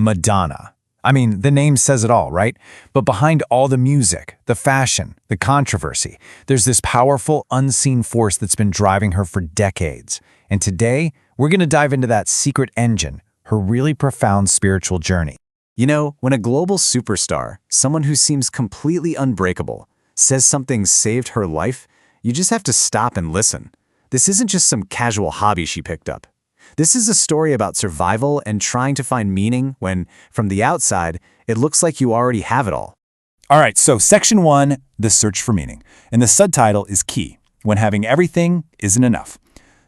Madonna. I mean, the name says it all, right? But behind all the music, the fashion, the controversy, there's this powerful, unseen force that's been driving her for decades. And today, we're going to dive into that secret engine, her really profound spiritual journey. You know, when a global superstar, someone who seems completely unbreakable, says something saved her life, you just have to stop and listen. This isn't just some casual hobby she picked up. This is a story about survival and trying to find meaning when, from the outside, it looks like you already have it all. All right, so Section 1, the search for meaning. And the subtitle is key, when having everything isn't enough.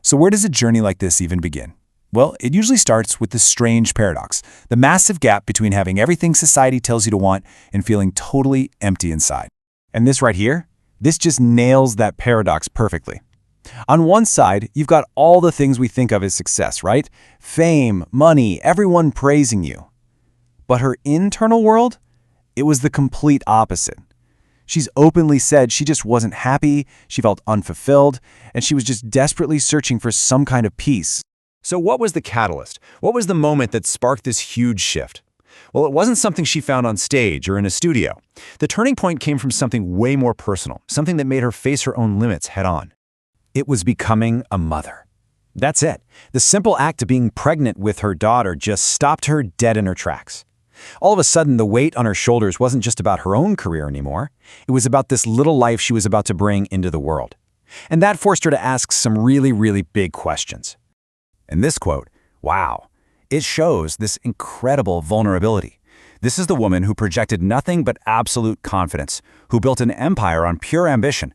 So where does a journey like this even begin? Well, it usually starts with the strange paradox, the massive gap between having everything society tells you to want and feeling totally empty inside. And this right here, this just nails that paradox perfectly. On one side, you've got all the things we think of as success, right? Fame, money, everyone praising you. But her internal world, it was the complete opposite. She's openly said she just wasn't happy, she felt unfulfilled, and she was just desperately searching for some kind of peace. So what was the catalyst? What was the moment that sparked this huge shift? Well, it wasn't something she found on stage or in a studio. The turning point came from something way more personal, something that made her face her own limits head-on. It was becoming a mother. That's it. The simple act of being pregnant with her daughter just stopped her dead in her tracks. All of a sudden, the weight on her shoulders wasn't just about her own career anymore. It was about this little life she was about to bring into the world. And that forced her to ask some really, really big questions. And this quote, wow, it shows this incredible vulnerability. This is the woman who projected nothing but absolute confidence, who built an empire on pure ambition.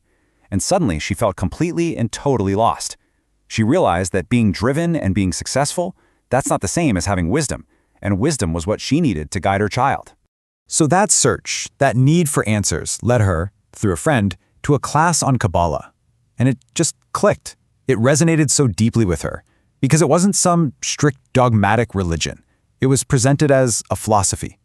And suddenly she felt completely and totally lost. She realized that being driven and being successful, that's not the same as having wisdom, and wisdom was what she needed to guide her child. So that search, that need for answers, led her, through a friend, to a class on Kabbalah. And it just clicked. It resonated so deeply with her, because it wasn't some strict dogmatic religion. It was presented as a philosophy.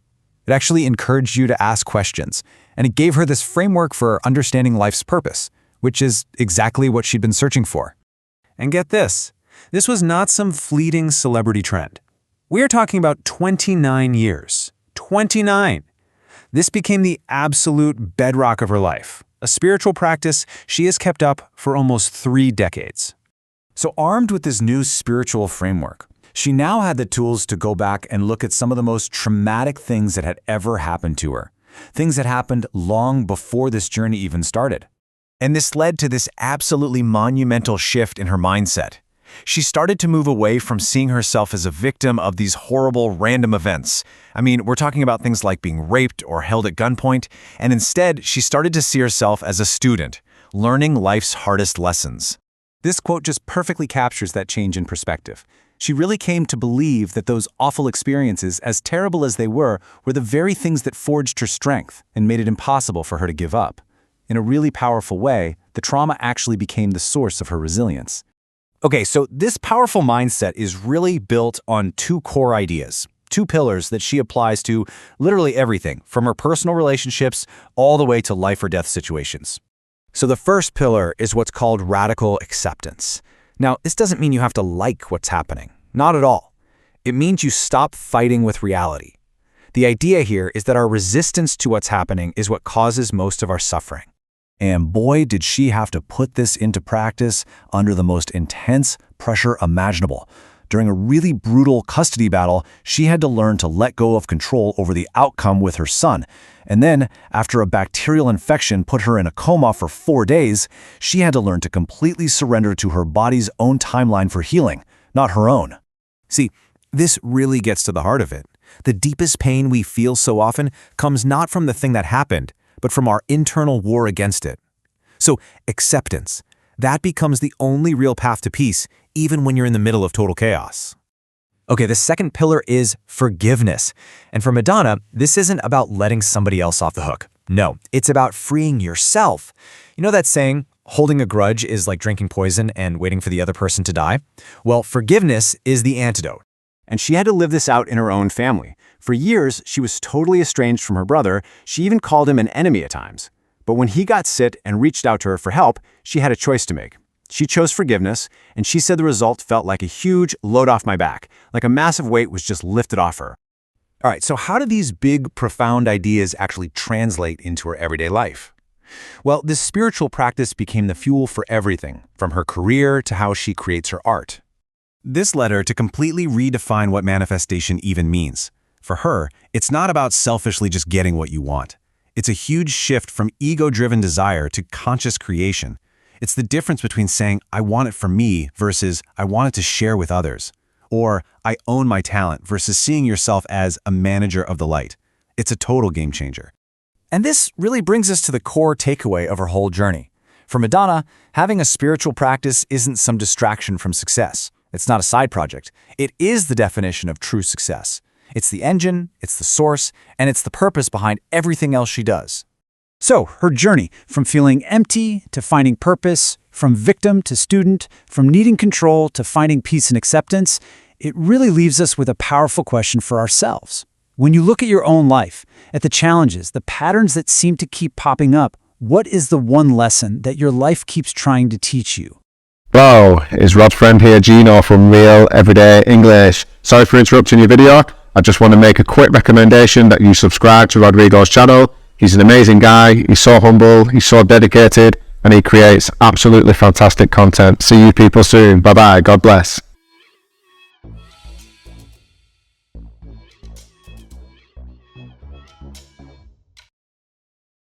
It actually encouraged you to ask questions, and it gave her this framework for understanding life's purpose, which is exactly what she'd been searching for. And get this was not some fleeting celebrity trend. We are talking about 29 years. 29! This became the absolute bedrock of her life, a spiritual practice she has kept up for almost 3 decades. So armed with this new spiritual framework, she now had the tools to go back and look at some of the most traumatic things that had ever happened to her, things that happened long before this journey even started. And this led to this absolutely monumental shift in her mindset. She started to move away from seeing herself as a victim of these horrible random events. I mean, we're talking about things like being raped or held at gunpoint, and instead she started to see herself as a student, learning life's hardest lessons. This quote just perfectly captures that change in perspective. She really came to believe that those awful experiences, as terrible as they were the very things that forged her strength and made it impossible for her to give up. In a really powerful way, the trauma actually became the source of her resilience. Okay, so this powerful mindset is really built on 2 core ideas, 2 pillars that she applies to literally everything, from her personal relationships all the way to life or death situations. So the first pillar is what's called radical acceptance. Now, this doesn't mean you have to like what's happening. Not at all. It means you stop fighting with reality. The idea here is that our resistance to what's happening is what causes most of our suffering. And boy, did she have to put this into practice under the most intense pressure imaginable. During a really brutal custody battle, she had to learn to let go of control over the outcome with her son. And then, after a bacterial infection put her in a coma for 4 days, she had to learn to completely surrender to her body's own timeline for healing, not her own. See, this really gets to the heart of it. The deepest pain we feel so often comes not from the thing that happened, but from our internal war against it. So, acceptance. That becomes the only real path to peace, even when you're in the middle of total chaos. Okay, the second pillar is forgiveness. And for Madonna, this isn't about letting somebody else off the hook. No, it's about freeing yourself. You know that saying, holding a grudge is like drinking poison and waiting for the other person to die? Well, forgiveness is the antidote. And she had to live this out in her own family. For years, she was totally estranged from her brother. She even called him an enemy at times. But when he got sick and reached out to her for help, she had a choice to make. She chose forgiveness, and she said the result felt like a huge load off my back, like a massive weight was just lifted off her. All right, so how do these big, profound ideas actually translate into her everyday life? Well, this spiritual practice became the fuel for everything, from her career to how she creates her art. This led her to completely redefine what manifestation even means. For her, it's not about selfishly just getting what you want. It's a huge shift from ego-driven desire to conscious creation. It's the difference between saying, I want it for me versus I want it to share with others. Or I own my talent versus seeing yourself as a manager of the light. It's a total game changer. And this really brings us to the core takeaway of her whole journey. For Madonna, having a spiritual practice isn't some distraction from success. It's not a side project. It is the definition of true success. It's the engine, it's the source, and it's the purpose behind everything else she does. So, her journey from feeling empty to finding purpose, from victim to student, from needing control to finding peace and acceptance, it really leaves us with a powerful question for ourselves. When you look at your own life, at the challenges, the patterns that seem to keep popping up, what is the one lesson that your life keeps trying to teach you? Hello, it's Rod's friend here, Gino from Real Everyday English. Sorry for interrupting your video. I just want to make a quick recommendation that you subscribe to Rodrigo's channel. He's an amazing guy, he's so humble, he's so dedicated, and he creates absolutely fantastic content. See you people soon. Bye-bye. God bless.